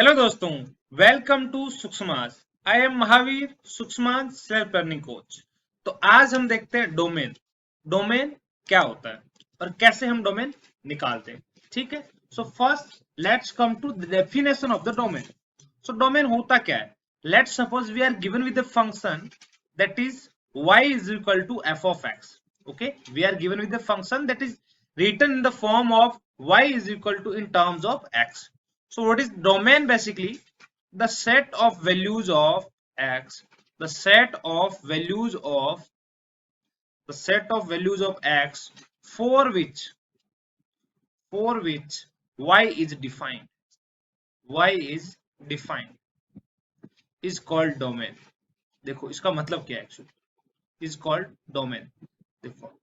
Hello दोस्तों, welcome to Sukshmas. I am Mahavir, Sukshmas self learning coach. तो आज हम देखते हैं डोमेन। डोमेन क्या होता है और कैसे हम डोमेन निकालते हैं। ठीक है, so first let's come to the definition of the domain. So domain होता क्या है? Let's suppose we are given with the function that is y is equal to f of x. Okay, we are given with the function that is written in the form of y is equal to in terms of x. So what is domain? Basically the set of values of x, the set of values of x for which y is defined, is called domain. देखो इसका मतलब क्या है actually, is called domain. देखो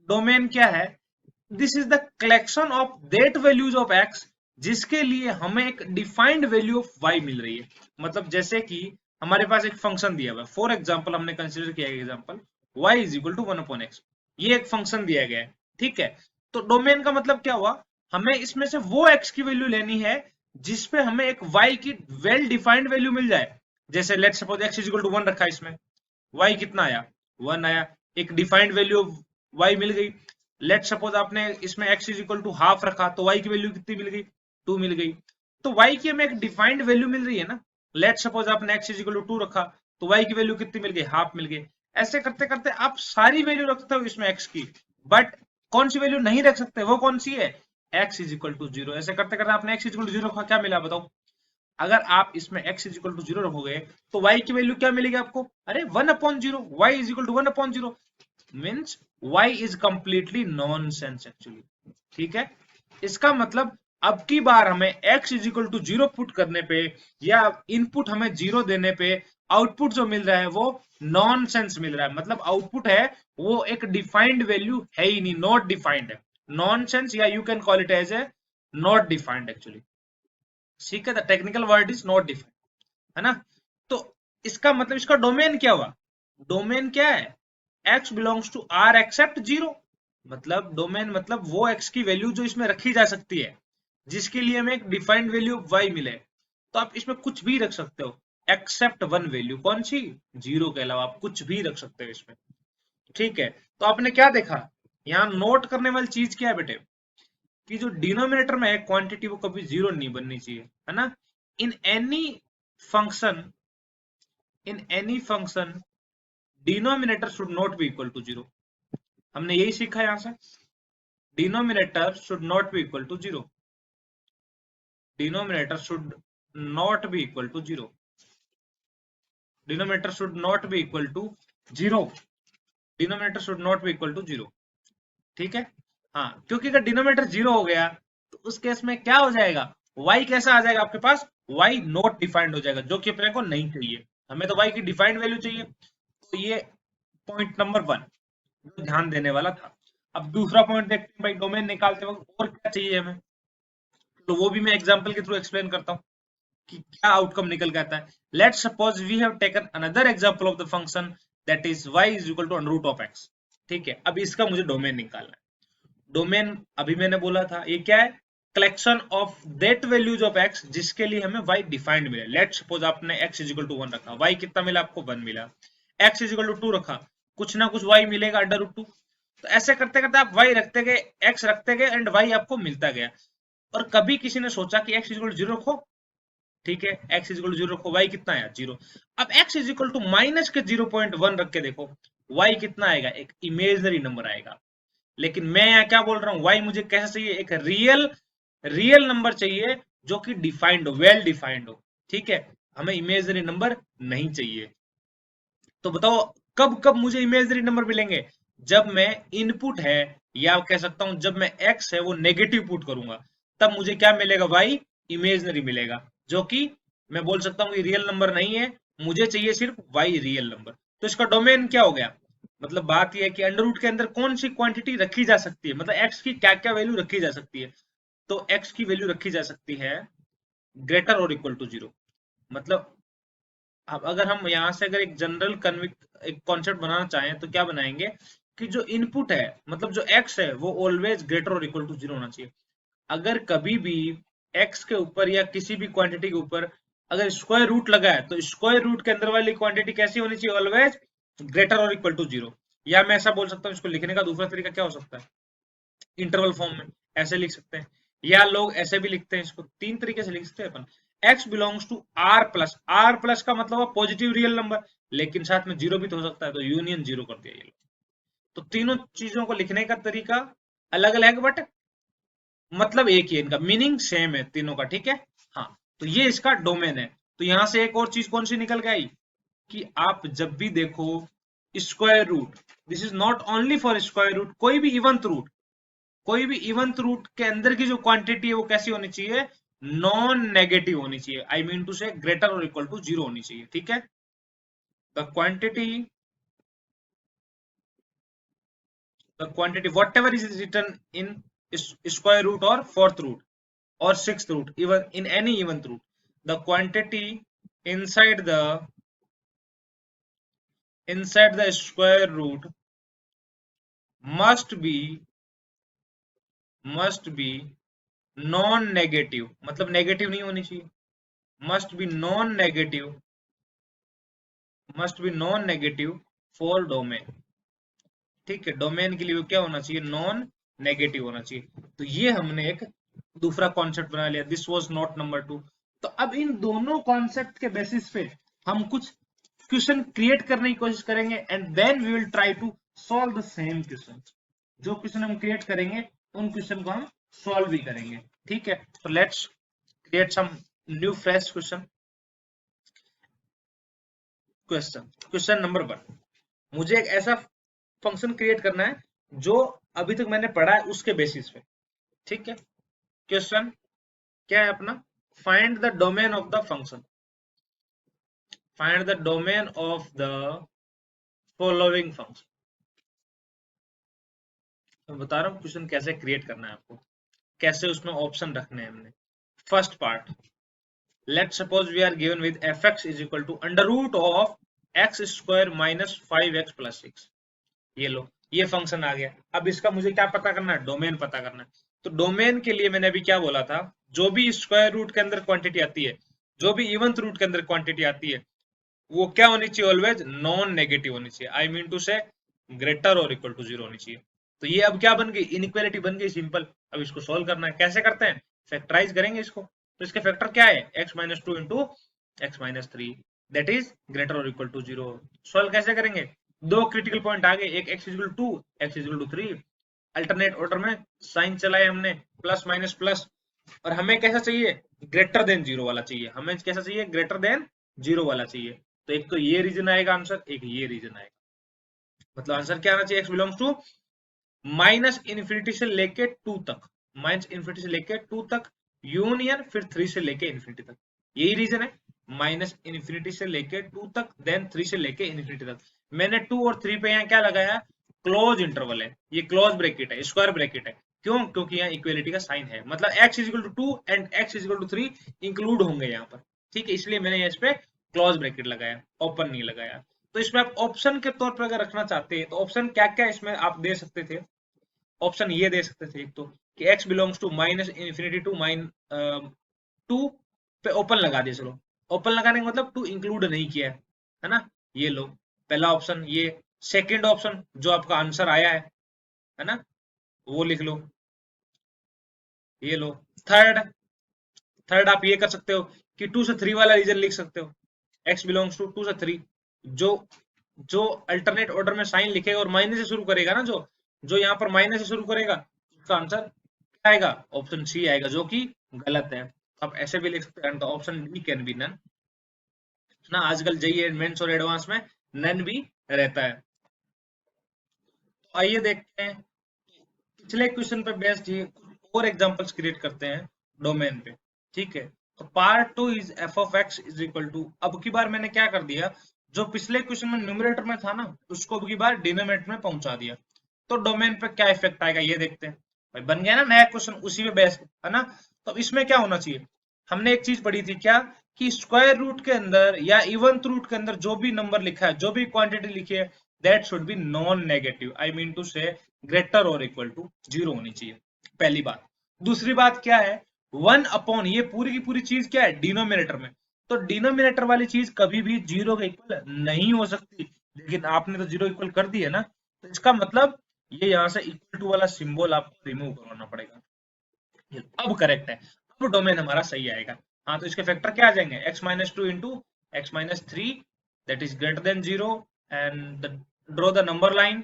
domain क्या है? This is the collection of that values of x जिसके लिए हमें एक डिफाइंड वैल्यू ऑफ वाई मिल रही है। मतलब जैसे कि हमारे पास एक फंक्शन दिया हुआ है, फॉर एग्जांपल हमने कंसीडर किया example y is equal to 1/x। ये एक फंक्शन दिया गया है, ठीक है। तो डोमेन का मतलब क्या हुआ? हमें इसमें से वो x की वैल्यू लेनी है जिसपे हमें एक y की वेल डिफाइंड वैल्यू मिल जाए। जैसे let's suppose x is equal to 1 रखा है, इसमें y कितना आया? 1 आया। एक डिफाइंड वैल्यू ऑफ y मिल गई। लेट सपोज आपने इसमें x is equal to half रखा तो y की वैल्यू कितनी मिल गई? 2 मिल गई। तो y की हमें एक डिफाइंड वैल्यू मिल रही है ना। लेट सपोज आपने x इज इक्वल टू 2 रखा तो y की वैल्यू कितनी मिल गई? हाफ मिल गई। ऐसे करते करते आप सारी वैल्यू रखते हो इसमें x की, बट कौन सी वैल्यू नहीं रख सकते? वो कौन सी है? x is equal to 0। ऐसे करते करते आपने x इज इक्वल टू 0 रखा, क्या मिला बताओ? अगर आप इसमें x इज इक्वल टू 0 रखोगे तो y की वैल्यू क्या मिलेगी आपको? अरे 1/0। y इज इक्वल टू 1/0 means y is completely nonsense actually. ठीक है, इसका मतलब अब की बार हमें x is equal to 0 put करने पे या इनपुट हमें 0 देने पे आउटपुट जो मिल रहा है वो नॉनसेंस मिल रहा है। मतलब आउटपुट है वो एक डिफाइंड वैल्यू है ही नहीं, नॉट डिफाइंड है। नॉनसेंस या you can call it as a not defined actually. ठीक है, the technical word is not defined, है ना। तो इसका मतलब इसका डोमेन क्या हुआ? डोमेन क्या है? x belongs to r except 0। मतलब डोमेन मतलब वो x की वैल्यू जो इसमें रखी जा सकती है जिसके लिए हमें एक डिफाइंड वैल्यू ऑफ y मिले। तो आप इसमें कुछ भी रख सकते हो एक्सेप्ट वन वैल्यू, कौन सी? 0 के अलावा आप कुछ भी रख सकते हो इसमें। ठीक है, तो आपने क्या देखा? यहाँ नोट करने वाली चीज क्या है बेटे? कि जो डिनोमिनेटर में है क्वांटिटी वो कभी 0 नहीं बननी चाहिए, है ना। In any function, denominator should not be equal to 0। हमने यही सीखा यहां से, denominator should not be equal to 0। Denominator should not be equal to 0। Denominator should not be equal to 0। Denominator should not be equal to 0। ठीक है, हाँ, क्योंकि अगर डिनोमिनेटर 0 हो गया तो उस केस में क्या हो जाएगा? y कैसा आ जाएगा आपके पास? y नॉट डिफाइंड हो जाएगा, जो कि अपने को नहीं चाहिए। हमें तो y की डिफाइंड वैल्यू चाहिए। तो ये पॉइंट नंबर 1 जो ध्यान देने वाला था। अब दूसरा पॉइंट देखते हैं भाई, डोमेन निकालते वक्त और क्या चाहिए हमें। तो वो भी मैं एग्जांपल के थ्रू एक्सप्लेन करता हूँ कि क्या आउटकम निकल के आता है। Let's suppose we have taken another example of the function that is y is equal to under root of x। ठीक है, अब इसका मुझे डोमेन निकालना है। डोमेन अभी मैंने बोला था ये क्या है? Collection of that values of x जिसके लिए हमें y डिफाइंड मिले। लेट सपोज आपने x इज इक्वल टू 1 रखा, y कितना मिला आपको? 1 मिला। x इज इक्वल टू 2 रखा, कुछ ना कुछ y मिलेगा अंडर रूट 2। तो ऐसे करते करते आप y रखते गए, x रखते गए एंड y आपको मिलता गया। और कभी किसी ने सोचा कि x इज इक्वल टू 0 रखो। ठीक है, x इज इक्वल टू 0 रखो, y कितना आया? 0। अब x is equal to minus के 0.1 रख के देखो, y कितना आएगा? एक इमेजनरी नंबर आएगा। लेकिन मैं यहाँ क्या बोल रहा हूँ, y मुझे कैसा चाहिए? एक रियल नंबर चाहिए जो कि डिफाइंड हो, वेल डिफाइंड हो। ठीक है, हमें इमेजनरी नंबर नहीं चाहिए। तो बताओ कब कब मुझे इमेजनरी नंबर मिलेंगे? जब मैं इनपुट है या कह सकता हूं जब मैं x है वो नेगेटिव पुट करूंगा, तब मुझे क्या मिलेगा? y इमेजनरी मिलेगा, जो कि मैं बोल सकता हूँ कि रियल नंबर नहीं है। मुझे चाहिए सिर्फ y रियल नंबर। तो इसका डोमेन क्या हो गया? मतलब बात यह है कि अंडर रूट के अंदर कौन सी क्वांटिटी रखी जा सकती है, मतलब x की क्या क्या वैल्यू रखी जा सकती है। तो x की वैल्यू रखी जा सकती है ग्रेटर और इक्वल टू 0। मतलब अब अगर हम यहाँ से अगर एक जनरल एक कॉन्सेप्ट बनाना चाहें तो क्या बनाएंगे कि जो इनपुट है मतलब जो x है वो ऑलवेज ग्रेटर और इक्वल टू 0 होना चाहिए। अगर कभी भी एक्स के ऊपर या किसी भी क्वांटिटी के ऊपर अगर स्क्वायर रूट लगा है तो स्क्वायर रूट के अंदर वाली क्वांटिटी कैसी होनी चाहिए, ऑलवेज ग्रेटर और इक्वल टू जीरो। या मैं ऐसा बोल सकता हूँ, इसको लिखने का दूसरा तरीका क्या हो सकता है, इंटरवल फॉर्म में ऐसे लिख सकते हैं, या लोग ऐसे भी लिखते हैं, इसको तीन तरीके से लिख सकते हैं अपन। x belongs to R plus का मतलब है पॉजिटिव रियल नंबर, लेकिन साथ में जीरो भी तो हो सकता है, तो यूनियन जीरो कर दिया ये। तो तीनों चीजों को लिखने का तरीका अलग अलग, बट मतलब एक ही है, इनका मीनिंग सेम है तीनों का, ठीक है। हाँ, तो ये इसका डोमेन है। तो यहां से एक और चीज कौन सी निकल के आई कि आप जब भी देखो square root, this is not only for square root, कोई भी इवंत रूट, कोई भी इवंत रूट के अंदर की जो क्वांटिटी है वो कैसी होनी चाहिए, नॉन नेगेटिव होनी चाहिए, आई मीन टू से ग्रेटर और इक्वल टू जीरो होनी चाहिए, ठीक है। The quantity what ever is return in square root or fourth root or sixth root, even in any even root, the quantity inside the square root must be non negative, मतलब negative नहीं होनी चाहिए, must be non negative, for domain, ठीक है। Domain के लिए क्या होना चाहिए, नॉन नेगेटिव होना चाहिए। तो ये हमने एक दूसरा कॉन्सेप्ट बना लिया, दिस वाज नॉट नंबर 2। तो अब इन दोनों कॉन्सेप्ट के बेसिस पे हम कुछ क्वेश्चन क्रिएट करने की कोशिश करेंगे, and then we will try to solve the same question. जो क्वेश्चन हम क्रिएट करेंगे उन क्वेश्चन को हम सॉल्व भी करेंगे, ठीक है। तो let's create some new fresh question number 1। मुझे एक ऐसा फंक्शन क्रिएट करना है जो अभी तक मैंने पढ़ा है उसके बेसिस पे, ठीक है। क्वेश्चन क्या है अपना, find the domain of the function, find the domain of the following function. मैं बता रहा हूँ क्वेश्चन कैसे क्रिएट करना है आपको, कैसे उसमें ऑप्शन रखने हैं हमने। First part, let's suppose we are given with fx is equal to under root of x square minus 5x plus 6। ये लो, ये फंक्शन आ गया। अब इसका मुझे क्या पता करना है, डोमेन पता करना है। तो डोमेन के लिए मैंने अभी क्या बोला था, जो भी स्क्वायर रूट के अंदर क्वांटिटी आती है, जो भी इवंथ रूट के अंदर क्वांटिटी आती है, वो क्या होनी चाहिए, ऑलवेज नॉन नेगेटिव होनी चाहिए, आई मीन टू से ग्रेटर और इक्वल टू जीरो होनी चाहिए। तो ये अब क्या बन गई, इनइक्वालिटी बन गई सिंपल। अब इसको सोल्व करना है, कैसे करते हैं, फैक्टराइज करेंगे इसको। तो इसके फैक्टर क्या है, x minus two into x minus three, that is greater और इक्वल टू जीरो। सोल्व कैसे करेंगे, दो क्रिटिकल पॉइंट आ गए, एक x equal to 2, x equal to 3, alternate order में साइन चलाए हमने, प्लस माइनस प्लस। और हमें कैसा चाहिए, ग्रेटर देन जीरो वाला चाहिए, हमें कैसा चाहिए, ग्रेटर देन जीरो वाला चाहिए। तो एक तो ये रीजन आएगा आंसर, एक ये रीजन आएगा। मतलब आंसर क्या आना चाहिए, x belongs to minus infinity से लेके 2 तक, माइनस इन्फिनिटी से लेके 2 तक, यूनियन फिर 3 से लेके इन्फिनिटी तक। यही रीजन है, माइनस इन्फिनिटी से लेके 2 तक, देन 3 से लेके इन्फिनिटी तक। मैंने 2 और 3 पे यहाँ क्या लगाया, क्लोज इंटरवल है, ये क्लोज ब्रैकेट है, स्क्वायर ब्रैकेट है। क्यों, क्योंकि यहाँ इक्वेलिटी का साइन है, मतलब x is equal to 2 and x is equal to 3 include होंगे यहाँ पर, ठीक है। इसलिए मैंने इस पे क्लोज ब्रैकेट लगाया, ओपन नहीं लगाया। तो इसमें आप ऑप्शन के तौर पर अगर रखना चाहते हैं तो ऑप्शन क्या क्या इसमें आप दे सकते थे, ऑप्शन ये दे सकते थे, एक तो कि x belongs to minus infinity to two पे ओपन लगा दिया, चलो ओपन लगाने का मतलब टू इंक्लूड नहीं किया है ना, ये लो पहला ऑप्शन। ये सेकंड ऑप्शन जो आपका आंसर आया है ना, वो लिख लो, ये लो। थर्ड थर्ड आप ये कर सकते हो कि 2 से 3 वाला रीजन लिख सकते हो, x बिलोंग्स टू 2 से 3, जो जो अल्टरनेट ऑर्डर में साइन लिखेगा और माइनस से शुरू करेगा ना, जो जो यहाँ पर माइनस से शुरू करेगा, उसका आंसर क्या आएगा, ऑप्शन सी आएगा, जो कि गलत है। आप ऐसे भी लिख सकते हैं, option D can be none ना, आजकल जेईई मेंस और एडवांस में नन भी रहता है। तो आइए देखते हैं पिछले क्वेश्चन पे बेस्ड ही और एग्जांपल्स क्रिएट करते हैं डोमेन पे, ठीक है। तो part 2 is f of x is equal to, अब की बार मैंने क्या कर दिया, जो पिछले क्वेश्चन में न्यूमरेटर में था ना, उसको अब की बार डिनोमिनेटर में पहुंचा दिया। तो डोमेन पे क्या इफेक्ट आएगा ये देखते हैं। भाई बन गया ना नया क्वेश्चन, उसी पे बेस्ड है ना। तो इसमें क्या होना चाहिए, हमने एक चीज पढ़ी थी क्या, कि स्क्वायर रूट के अंदर या इवन रूट के अंदर जो भी नंबर लिखा है, जो भी क्वांटिटी लिखी है, that should be non negative, I mean two से ग्रेटर और इक्वल टू जीरो होनी चाहिए, पहली बात। दूसरी बात क्या है, 1 अपॉन ये पूरी की पूरी चीज क्या है डिनोमिनेटर में, तो डिनोमिनेटर वाली चीज कभी भी जीरो के इक्वल नहीं हो सकती, लेकिन आपने तो जीरो इक्वल कर दी है ना, तो इसका मतलब ये यहाँ से इक्वल टू वाला सिंबल आपको रिमूव करवाना पड़ेगा। अब करेक्ट है, अब डोमेन हमारा सही आएगा। हाँ तो इसके फैक्टर क्या आ जाएंगे, x minus two into x minus three that is greater than zero and draw the number line,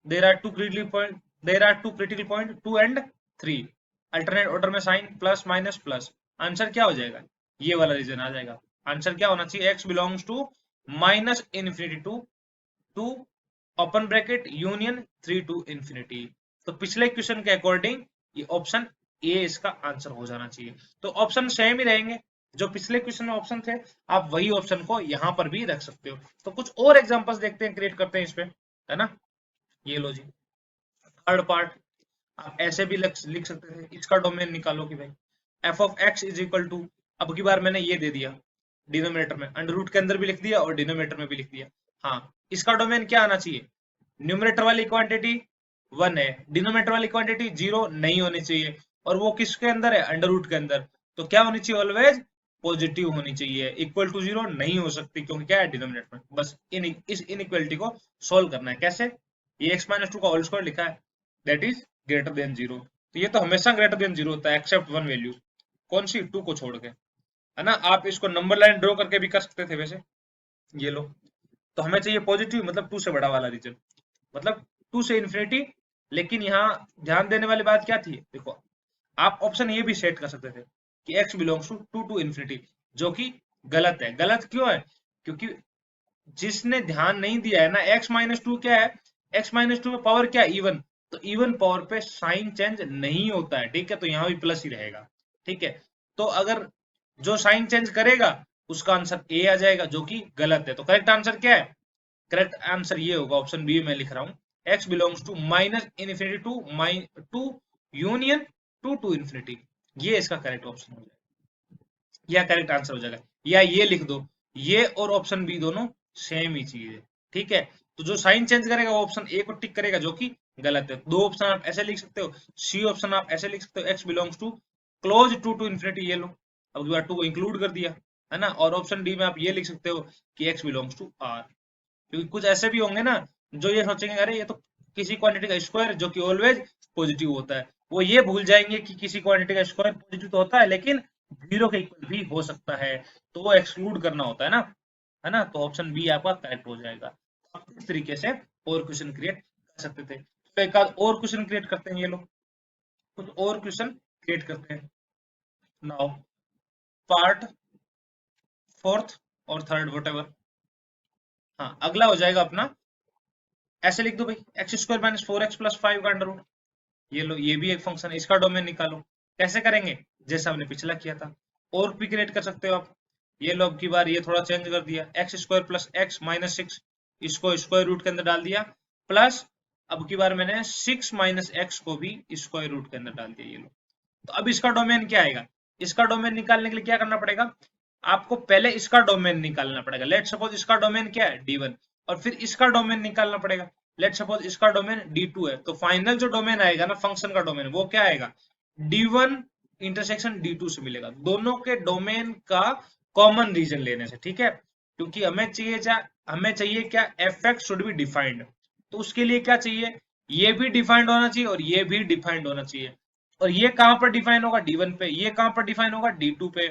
there are two critical point, there are two critical point 2 and 3, alternate order में sign plus minus plus, answer क्या हो जाएगा, ये वाला reason आ जाएगा। Answer क्या होना चाहिए, x belongs to minus infinity to two open bracket union 3 to infinity. तो पिछले क्वेश्चन के अकॉर्डिंग ये ऑप्शन ए इसका आंसर हो जाना चाहिए। तो ऑप्शन सेम ही रहेंगे, जो पिछले क्वेश्चन में ऑप्शन थे आप वही ऑप्शन को यहाँ पर भी रख सकते हो। तो कुछ और एग्जांपल्स देखते हैं, क्रिएट करते हैं इस पे, है ना। ये लो जी, थर्ड पार्ट आप ऐसे भी लिख सकते थे, इसका डोमेन निकालो कि भाई F of X is equal to, अब की बार मैंने ये दे दिया डिनोमिनेटर में, अंडर रूट के अंदर भी लिख दिया और डिनोमिनेटर में भी लिख दिया। हाँ इसका डोमेन क्या आना चाहिए, न्यूमरेटर वाली क्वांटिटी 1 है, डिनोमिनेटर वाली क्वांटिटी 0 नहीं होनी चाहिए, और वो किसके अंदर है, अंडर रूट के अंदर, तो क्या होनी चाहिए, ऑलवेज पॉजिटिव होनी चाहिए, इक्वल टू 0 नहीं हो सकती क्योंकि क्या है डिनोमिनेटर में। बस इस इनइक्वालिटी को सोल्व करना है, कैसे, ये x माइनस टू का होल स्क्वायर लिखा है that is greater than zero, तो ये तो हमेशा ग्रेटर देन जीरो होता है एक्सेप्ट वन वैल्यू, कौन सी, टू को छोड़ के, है ना। आप इसको नंबर लाइन ड्रॉ करके भी कर सकते थे वैसे, ये लो, तो हमें चाहिए पॉजिटिव मतलब टू से बड़ा वाला रीजन, मतलब टू से इन्फिनिटी। लेकिन यहाँ ध्यान देने वाली बात क्या थी, देखो आप ऑप्शन ये भी सेट कर सकते थे कि x belongs to two to infinity, जो कि गलत है। गलत क्यों है, क्योंकि जिसने ध्यान नहीं दिया है ना, x माइनस टू क्या है, x माइनस टू में पावर क्या है, इवन, तो इवन पावर पे साइन चेंज नहीं होता है, ठीक है, तो यहाँ भी प्लस ही रहेगा, ठीक है। तो अगर जो साइन चेंज करेगा उसका आंसर ए आ जाएगा, जो कि गलत है। तो करेक्ट आंसर क्या है, करेक्ट आंसर ये होगा ऑप्शन बी में लिख रहा हूँ, x belongs to minus infinity two union two infinity, ये इसका करेक्ट ऑप्शन हो जाएगा, या करेक्ट आंसर हो जाएगा। या ये लिख दो, ये और ऑप्शन बी दोनों सेम ही चीज है, ठीक है। तो जो साइन चेंज करेगा वो ऑप्शन ए को टिक करेगा, जो कि गलत है। दो ऑप्शन आप ऐसे लिख सकते हो, सी ऑप्शन आप ऐसे लिख सकते हो, X belongs to close two infinity, ये लो, अब की बार टू को इंक्लूड कर दिया, है ना। और ऑप्शन डी में आप ये लिख सकते हो कि एक्स बिलोंग्स टू आर, क्योंकि कुछ ऐसे भी होंगे ना जो ये सोचेंगे अरे ये तो किसी क्वांटिटी का स्क्वायर जो कि ऑलवेज पॉजिटिव होता है, वो ये भूल जाएंगे कि किसी क्वांटिटी का स्क्वायर पॉजिटिव तो होता है लेकिन जीरो के इक्वल भी हो सकता है, तो वो एक्सक्लूड करना होता है ना। तो ऑप्शन बी आपका करेक्ट हो जाएगा। आप इस तरीके से और क्वेश्चन क्रिएट कर सकते थे। तो एक आध और क्वेश्चन क्रिएट करते हैं, ये लोग कुछ और क्वेश्चन क्रिएट करते हैं नाउ, पार्ट फोर्थ और थर्ड वट एवर। हाँ अगला हो जाएगा अपना, ऐसे लिख दो भाई x square minus four x plus five का अंडर रूट, ये लो, ये भी एक फंक्शन है, इसका डोमेन निकालो। कैसे करेंगे, जैसा हमने पिछला किया था, और भी क्रिएट कर सकते हो आप। ये लो अब की बार ये थोड़ा चेंज कर दिया, x square plus x minus six, इसको स्क्वायर रूट के अंदर डाल दिया, प्लस अब की बार मैंने सिक्स माइनस एक्स को भी स्क्वायर रूट के अंदर डाल दिया, ये लो। तो अब इसका डोमेन क्या आएगा, इसका डोमेन निकालने के लिए क्या करना पड़ेगा, आपको पहले इसका डोमेन निकालना पड़ेगा। लेट सपोज इसका डोमेन क्या है D1, और फिर इसका डोमेन निकालना पड़ेगा। लेट सपोज इसका डोमेन D2 है, तो फाइनल जो डोमेन आएगा ना फंक्शन का डोमेन, वो क्या आएगा, D1 इंटरसेक्शन D2 से मिलेगा, दोनों के डोमेन का कॉमन रीजन लेने से, ठीक है। क्योंकि हमें चाहिए क्या, fx शुड बी डिफाइंड, तो उसके लिए क्या चाहिए, ये भी डिफाइंड होना चाहिए और ये भी डिफाइंड होना चाहिए। और ये कहां पर डिफाइन होगा, D1 पे, ये कहां पर डिफाइन होगा, D2 पे।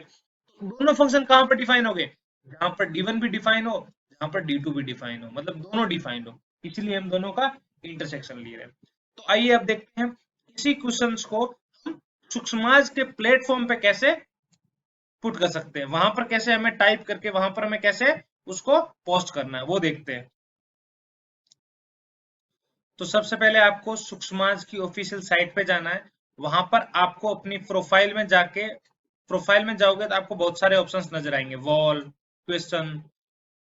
दोनों फंक्शन कहां पर डिफाइन हो गए, जहां पर D1 भी डिफाइन हो, जहां पर D2 भी डिफाइन हो, मतलब दोनों डिफाइंड हो, इसलिए हम दोनों का इंटरसेक्शन ले रहे हैं। तो आइए अब देखते हैं इसी क्वेश्चंस को हम सूक्ष्माज के प्लेटफॉर्म पे कैसे पुट कर सकते हैं, वहां पर कैसे हमें टाइप करके वहां पर हमें कैसे उसको पोस्ट करना है वो देखते हैं। तो सबसे पहले आपको सूक्ष्माज की ऑफिशियल साइट पे जाना है, वहां पर आपको अपनी प्रोफाइल में जाके, प्रोफाइल में जाओगे तो आपको बहुत सारे ऑप्शंस नजर आएंगे, wall, question,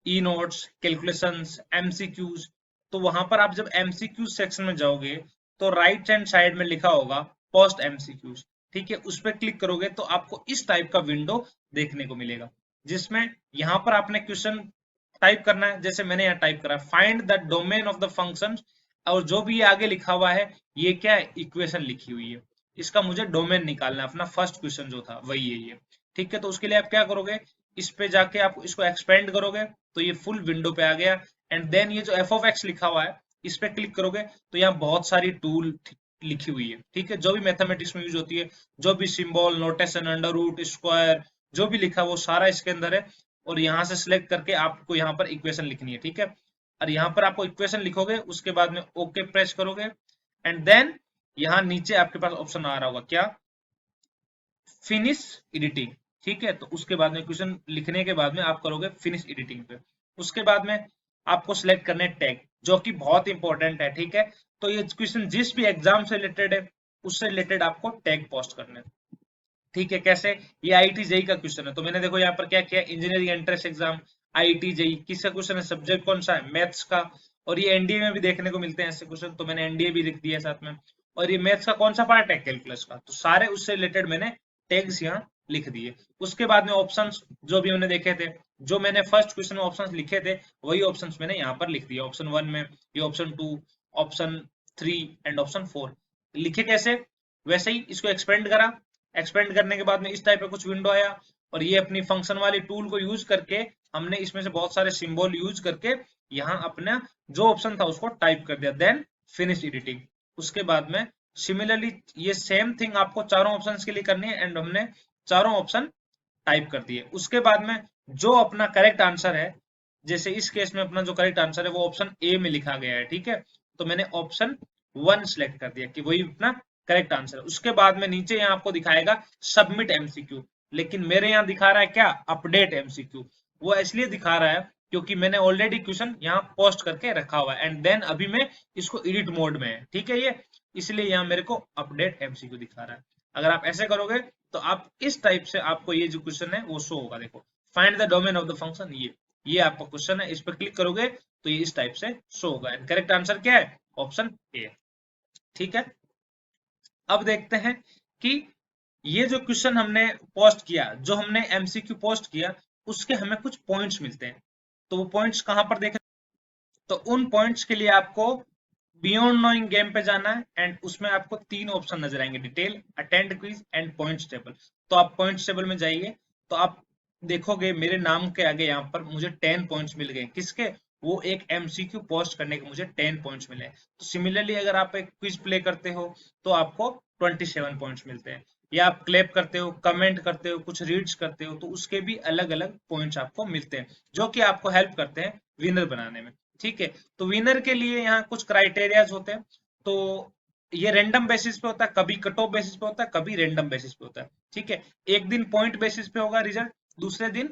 e notes, calculations, MCQs. तो वहां पर आप जब एमसीक्यूज सेक्शन में जाओगे तो राइट हैंड साइड में लिखा होगा पोस्ट एमसीक्यूज, ठीक है, उस पर क्लिक करोगे तो आपको इस टाइप का विंडो देखने को मिलेगा, जिसमें यहाँ पर आपने क्वेश्चन टाइप करना है, जैसे मैंने यहाँ टाइप करा find the domain of the function, और जो भी आगे लिखा हुआ है ये क्या है, इक्वेशन लिखी हुई है। इसका मुझे डोमेन निकालना है, अपना फर्स्ट क्वेश्चन जो था वही है ये। ठीक है, तो उसके लिए आप क्या करोगे, इस पे जाके आप इसको एक्सपेंड करोगे तो ये फुल विंडो पे आ गया। एंड देन ये जो एफ ऑफ एक्स लिखा हुआ है इस पे क्लिक करोगे तो यहाँ बहुत सारी टूल लिखी हुई है। ठीक है, जो भी मैथमेटिक्स में यूज होती है, जो भी symbol, notation, under root, square, जो भी लिखा है वो सारा इसके अंदर है। और यहाँ से सिलेक्ट करके आपको यहाँ पर इक्वेशन लिखनी है। ठीक है, और यहाँ पर आपको इक्वेशन लिखोगे, उसके बाद में ओके प्रेस करोगे एंड देन यहाँ नीचे आपके पास ऑप्शन आ रहा होगा क्या, फिनिश एडिटिंग। ठीक है, तो उसके बाद में क्वेश्चन लिखने के बाद में आप करोगे फिनिश एडिटिंग पे। उसके बाद में आपको सिलेक्ट करने टैग, जो कि बहुत इंपॉर्टेंट है। ठीक है, तो ये क्वेश्चन जिस भी एग्जाम से रिलेटेड है उससे रिलेटेड आपको टैग पोस्ट करने। ठीक है, कैसे, ये आईआईटी जेई का क्वेश्चन है, तो मैंने देखो यहाँ पर क्या किया, engineering entrance exam IIT JEE किसका क्वेश्चन है, सब्जेक्ट कौन सा है, मैथ्स का। और ये एनडीए में भी देखने को मिलते हैं ऐसे क्वेश्चन, तो मैंने एनडीए भी लिख दिया साथ में। और ये मैथ्स का कौन सा पार्ट है, कैलकुलस का, तो सारे उससे रिलेटेड मैंने टैग्स यहाँ लिख दिए। उसके बाद में ऑप्शंस जो भी हमने देखे थे, जो मैंने फर्स्ट क्वेश्चन में ऑप्शंस लिखे थे वही ऑप्शंस मैंने यहाँ पर लिख दिया। ऑप्शन 1 में, ये ऑप्शन 2, ऑप्शन 3 एंड ऑप्शन 4 लिखे कैसे, वैसे ही इसको एक्सपेंड करा। एक्सपेंड करने के बाद में इस टाइप का कुछ विंडो आया, और ये अपनी फंक्शन वाली टूल को यूज करके हमने इसमें से बहुत सारे सिंबल यूज करके यहाँ अपना जो ऑप्शन था उसको टाइप कर दिया, देन फिनिश एडिटिंग। उसके बाद में सिमिलरली ये सेम थिंग आपको चारों ऑप्शंस के लिए करनी है, एंड हमने चारों ऑप्शन टाइप कर दिए। उसके बाद में जो अपना करेक्ट आंसर है, जैसे इस केस में अपना जो करेक्ट आंसर है वो ऑप्शन ए में लिखा गया है। ठीक है, तो मैंने ऑप्शन 1 सिलेक्ट कर दिया कि वही अपना करेक्ट आंसर है। उसके बाद में नीचे यहाँ आपको दिखाएगा सबमिट एमसीक्यू, लेकिन मेरे यहाँ दिखा रहा है क्या, अपडेट एमसीक्यू। वो इसलिए दिखा रहा है क्योंकि मैंने ऑलरेडी क्वेश्चन यहाँ पोस्ट करके रखा हुआ है, एंड देन अभी मैं इसको एडिट मोड में है। ठीक है, ये इसलिए यहाँ मेरे को अपडेट एमसीक्यू दिखा रहा है। अगर आप ऐसे करोगे तो आप इस टाइप से आपको ये जो क्वेश्चन है वो शो होगा। देखो, find the domain of the function, ये आपका क्वेश्चन है, इस पर क्लिक करोगे तो ये इस टाइप से शो होगा। करेक्ट आंसर क्या है, ऑप्शन ए। ठीक है, अब देखते हैं कि ये जो क्वेश्चन हमने पोस्ट किया, जो हमने एमसीक्यू पोस्ट किया, उसके हमें कुछ पॉइंट्स मिलते हैं। तो वो पॉइंट्स कहां पर देखें, तो उन पॉइंट्स के लिए आपको बियॉन्ड नोइंग गेम पे जाना है, एंड उसमें आपको 3 ऑप्शन नजर आएंगे, detail, attend quiz and points table. तो आप पॉइंट्स टेबल में जाइए तो आप देखोगे मेरे नाम के आगे यहाँ पर मुझे 10 पॉइंट्स मिल गए। किसके, वो एक एमसीक्यू पोस्ट करने के मुझे 10 पॉइंट्स मिले। तो सिमिलरली अगर आप एक क्विज प्ले करते हो तो आपको 27 पॉइंट्स मिलते हैं, या आप क्लैप करते हो, कमेंट करते हो, कुछ रीड्स करते हो, तो उसके भी अलग अलग पॉइंट्स आपको मिलते हैं, जो कि आपको हेल्प करते हैं विनर बनाने में। ठीक है, तो विनर के लिए यहाँ कुछ क्राइटेरियाज होते हैं। तो ये रैंडम बेसिस पे होता है, कभी कट ऑफ बेसिस पे होता है, कभी रैंडम बेसिस पे होता है। ठीक है, एक दिन पॉइंट बेसिस पे होगा रिजल्ट, दूसरे दिन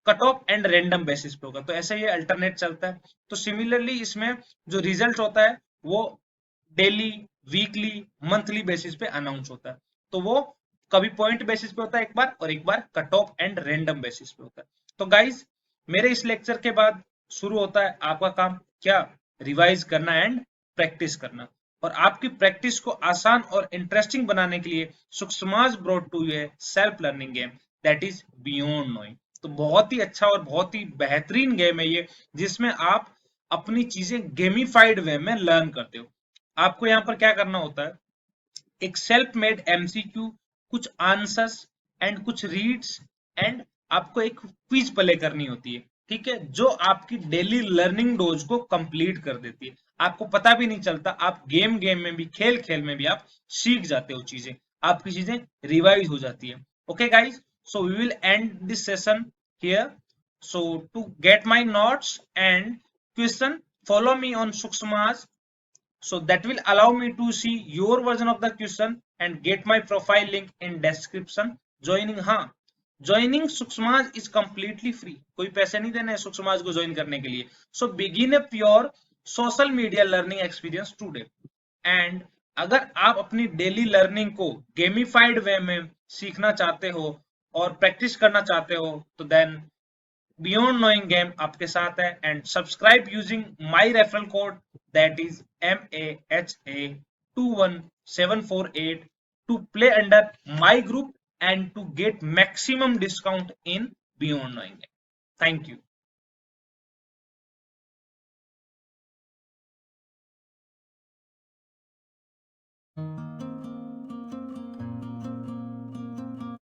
cut off and random basis पे होगा, तो ऐसे ये अल्टरनेट चलता है। तो सिमिलरली इसमें जो रिजल्ट होता है वो डेली, वीकली, मंथली बेसिस पे अनाउंस होता है। तो वो कभी पॉइंट बेसिस पे होता है एक बार, और एक बार cut off and random basis पे होता है। तो गाइज, मेरे इस लेक्चर के बाद शुरू होता है आपका काम, क्या, रिवाइज करना एंड प्रैक्टिस करना। और आपकी प्रैक्टिस को आसान और इंटरेस्टिंग बनाने के लिए सुखसमाज brought to you self learning game that is beyond knowing. तो बहुत ही अच्छा और बहुत ही बेहतरीन गेम है ये, जिसमें आप अपनी चीजें गेमिफाइड वे में लर्न करते हो। आपको यहाँ पर क्या करना होता है, एक सेल्फ मेड एमसीक्यू, कुछ आंसर्स एंड कुछ रीड्स, एंड आपको एक क्विज प्ले करनी होती है। ठीक है, जो आपकी डेली लर्निंग डोज को कंप्लीट कर देती है। आपको पता भी नहीं चलता, आप गेम गेम में भी, खेल खेल में भी आप सीख जाते हो चीजें, आपकी चीजें रिवाइज हो जाती है। Okay guys, so we will end this session here. So to get my notes and question, follow me on Suksma's, so that will allow me to see your version of the question and get my profile link in description. Joining, हाँ, joining Suksma's is completely free, कोई पैसे नहीं देने Suksma's को join करने के लिए। So begin a pure social media learning experience today. And अगर आप अपनी डेली लर्निंग को गेमिफाइड वे में सीखना चाहते हो और प्रैक्टिस करना चाहते हो, तो देन बियॉन्ड नोइंग गेम आपके साथ है। And subscribe using my referral code that is MAHA21748 to play under my group and to get maximum discount in Beyond Knowing. Thank you.